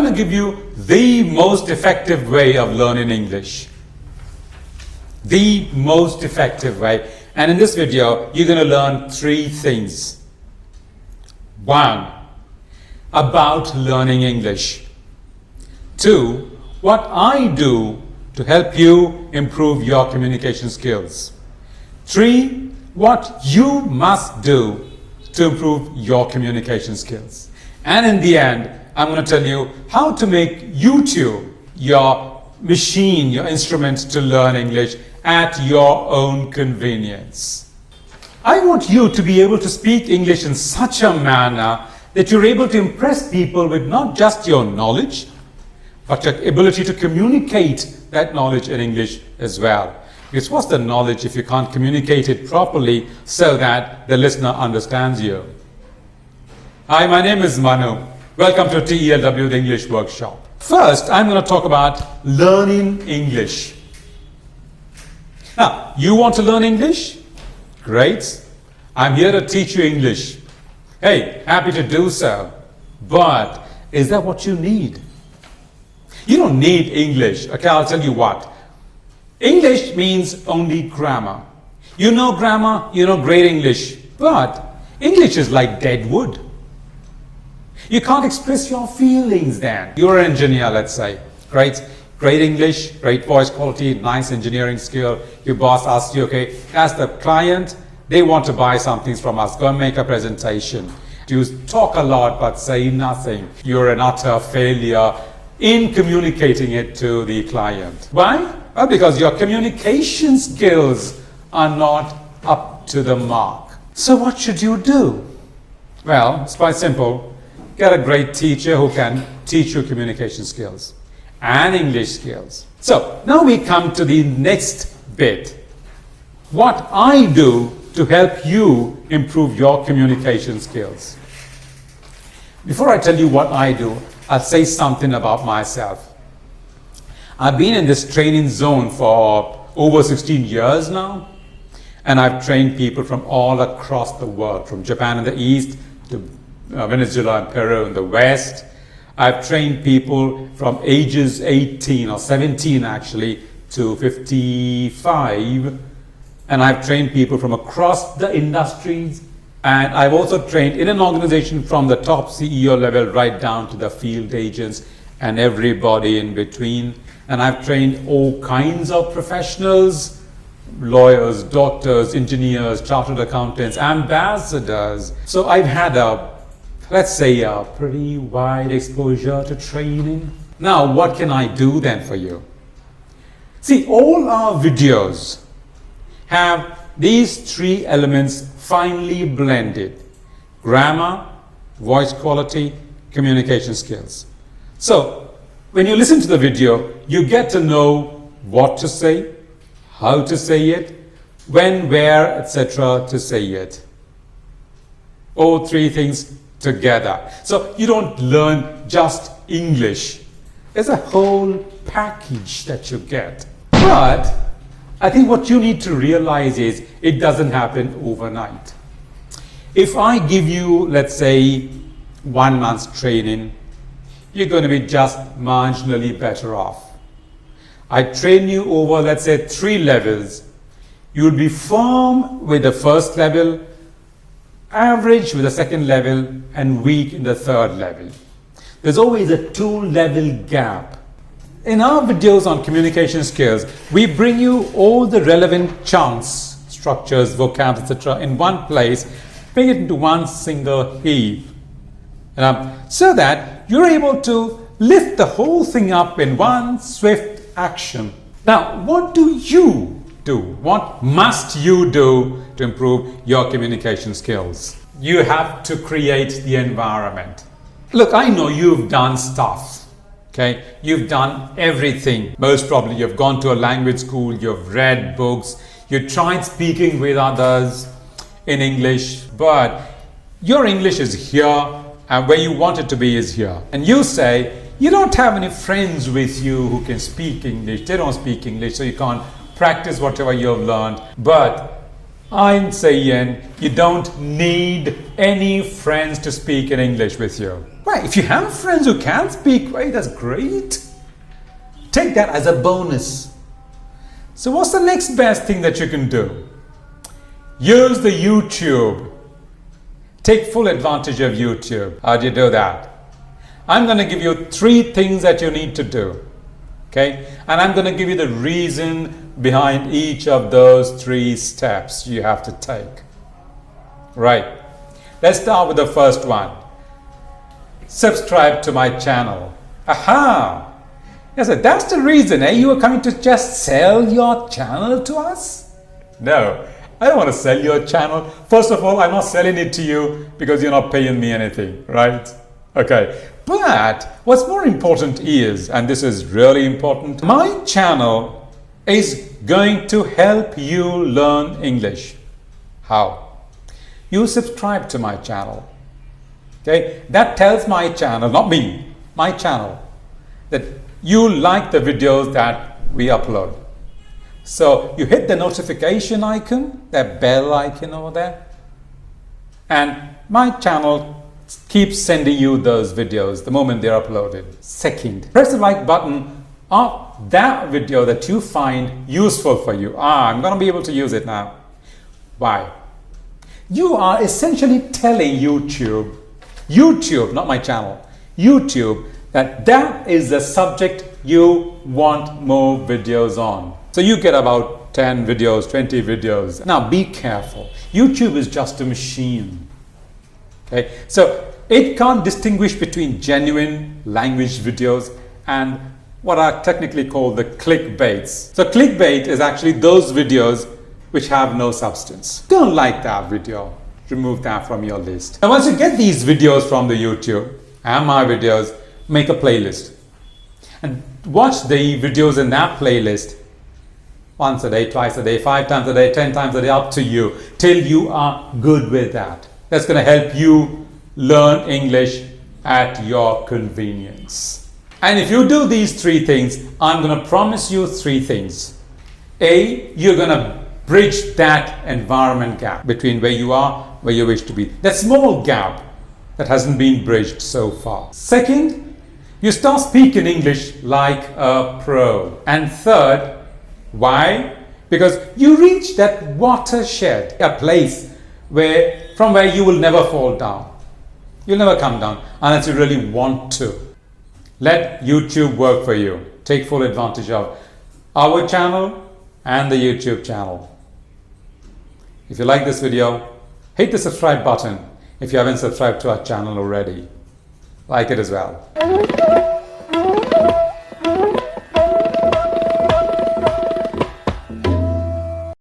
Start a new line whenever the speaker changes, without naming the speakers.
I'm going to give you the most effective way of learning English. The most effective way. And in this video, you're going to learn 3 things. 1. About learning English. 2. What I do to help you improve your communication skills. 3. What you must do to improve your communication skills. And in the end, I'm going to tell you how to make YouTube your machine, your instrument to learn English at your own convenience. I want you to be able to speak English in such a manner that you're able to impress people with not just your knowledge, but your ability to communicate that knowledge in English as well. Because what's the knowledge if you can't communicate it properly so that the listener understands you? Hi, my name is Manu. Welcome to TELW, the English Workshop. First, I'm going to talk about learning English. Now, you want to learn English? Great. I'm here to teach you English. Hey, happy to do so. But is that what you need? You don't need English. Okay, I'll tell you what. English means only grammar. You know grammar, you know great English. But English is like dead wood. You can't express your feelings then. You're an engineer, let's say. Great English, great voice quality, nice engineering skill. Your boss asks you, okay, as the client, they want to buy something from us. Go and make a presentation. You talk a lot but say nothing. You're an utter failure in communicating it to the client. Why? Well, because your communication skills are not up to the mark. So what should you do? Well, it's quite simple. Get a great teacher who can teach you communication skills and English skills. So now we come to the next bit. What I do to help you improve your communication skills. Before I tell you what I do, I'll say something about myself. I've been in this training zone for over 16 years now, and I've trained people from all across the world, from Japan in the east to Venezuela and Peru in the west. I've trained people from ages 18 or 17 actually to 55, and I've trained people from across the industries, and I've also trained in an organization from the top CEO level right down to the field agents and everybody in between. And I've trained all kinds of professionals, lawyers, doctors, engineers, chartered accountants, ambassadors. So I've had let's say a pretty wide exposure to training. Now, what can I do then for you? See, all our videos have these 3 elements finely blended: grammar, voice quality, communication skills. So when you listen to the video, you get to know what to say, how to say it, when, where, etc. to say it. All 3 things together. So you don't learn just English. There's a whole package that you get. But I think what you need to realize is it doesn't happen overnight. If I give you, let's say, 1 month's training, you're going to be just marginally better off. I train you over, let's say, 3 levels. You'll be firm with the first level, average with the second level, and weak in the third level. There's always a 2-level gap. In our videos on communication skills, we bring you all the relevant chunks, structures, vocab, etc. in one place, bring it into one single heap. So that you're able to lift the whole thing up in one swift action. Now, what do you do? What must you do to improve your communication skills? You have to create the environment. Look, I know you've done stuff. Okay, you've done everything. Most probably you've gone to a language school, you've read books, you tried speaking with others in English, but your English is here and where you want it to be is here. And you say you don't have any friends with you who can speak English. They don't speak English, so you can't practice whatever you've learned. But I'm saying you don't need any friends to speak in English with you. Right, if you have friends who can speak, right, that's great. Take that as a bonus. So what's the next best thing that you can do? Use the YouTube. Take full advantage of YouTube. How do you do that? I'm going to give you 3 things that you need to do. Okay? And I'm going to give you the reason behind each of those 3 steps you have to take. Right. Let's start with the first one. Subscribe to my channel. Aha! Yes, that's the reason, eh? You are coming to just sell your channel to us? No, I don't want to sell your channel. First of all, I'm not selling it to you because you're not paying me anything, right? Okay. But what's more important is, and this is really important, my channel is going to help you learn English. How? You subscribe to my channel. Okay? That tells my channel, not me, my channel, that you like the videos that we upload. So you hit the notification icon, that bell icon over there, and my channel keeps sending you those videos the moment they're uploaded. Second, press the like button of that video that you find useful for you. I'm going to be able to use it now. Why? You are essentially telling YouTube, not my channel, YouTube, that is the subject you want more videos on. So you get about 10 videos, 20 videos. Now be careful. YouTube is just a machine. Okay? So it can't distinguish between genuine language videos and what are technically called the clickbaits. So clickbait is actually those videos which have no substance. Don't like that video. Remove that from your list. Now once you get these videos from the YouTube and my videos, make a playlist and watch the videos in that playlist once a day, twice a day, 5 times a day, 10 times a day, up to you, till you are good with that. That's going to help you learn English at your convenience. And if you do these 3 things, I'm going to promise you 3 things. A, you're going to bridge that environment gap between where you are, where you wish to be. That small gap that hasn't been bridged so far. Second, you start speaking English like a pro. And third, why? Because you reach that watershed, a place from where you will never fall down. You'll never come down unless you really want to. Let YouTube work for you. Take full advantage of our channel and the YouTube channel. If you like this video, hit the subscribe button if you haven't subscribed to our channel already. Like it as well.